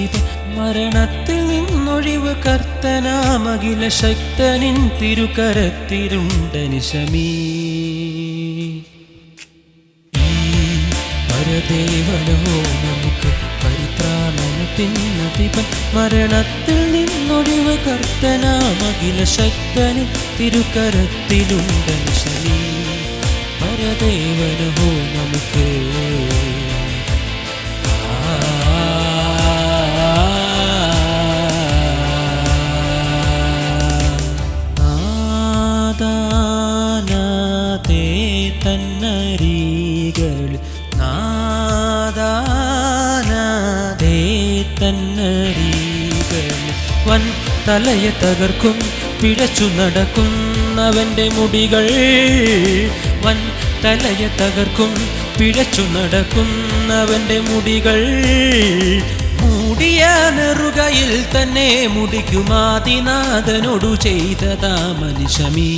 ശക്തനിന്നതിപൻ മരണത്തിൽ നിന്നൊഴിവ് കർത്തനാമഖില ശക്തനിൻ തിരുകരത്തിലുണ്ടനിശമീ പരദേവനോ നമുക്ക് പരിത്രാണനത്തിന്നതിപൻ മരണത്തിൽ നിന്നൊഴിവ് കർത്തനാമഖില ശക്തനിൻ തിരുകരത്തിലുണ്ടനിശമീ പരദേവനോ നമുക്ക് നാദാനതേ തന്നരികൾ നാദാനതേ തന്നരികൾ വൻ തലയെ തകർക്കും പിഴച്ചു നടക്കുന്നവൻ്റെ മുടികൾ വൻ തലയെ തകർക്കും പിഴച്ചു നടക്കുന്നവൻ്റെ മുടികൾ മൂടിയ നെറുകയിൽ തന്നെ മുടിക്കുമാതിനാഥനോടു ചെയ്തതാ മനുഷ്യമീ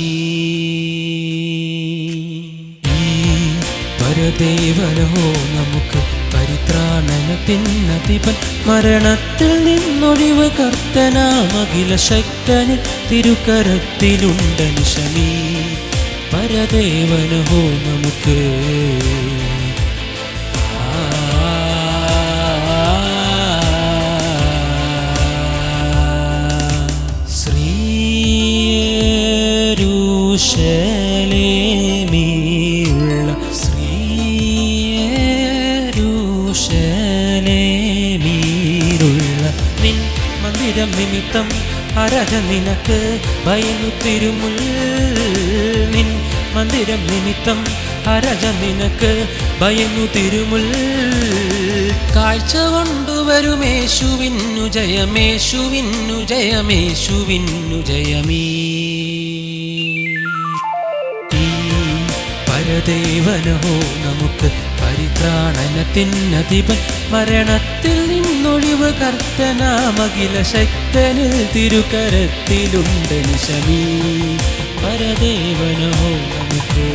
പരദേവനോ നമുക്ക് പരിത്രാണനത്തിന്നതിപൻ മരണത്തിൽ നിന്നൊഴിവ് കർത്തനാമഖില ശക്തനിൻ തിരുകരത്തിലുണ്ടനിശമീ പരദേവനോ നമുക്ക് ശ്രീയേരൂശലേമിലുള്ള നിൻ മന്ദിരം നിമിത്തം അരജ നിനക്ക് ഭയന്നു തിരുമുൽ നിൻ മന്ദിരം നിമിത്തം അരജ നിനക്ക് ഭയന്നു തിരുമുൽ കാഴ്ച കൊണ്ടുവരുമേശുവിന്നു ജയമേശുവിന്നു ജയമേശുവിന്നു ജയമീ പരദേവനോ നമുക്ക് പരിത്രാണനത്തിന്നതിപൻ മരണത്തിൽ നിന്നൊഴിവ് കർത്തനാമഖില ശക്തനിൽ തിരുകരത്തിലുണ്ടനിശമീ പരദേവനോ നമുക്ക്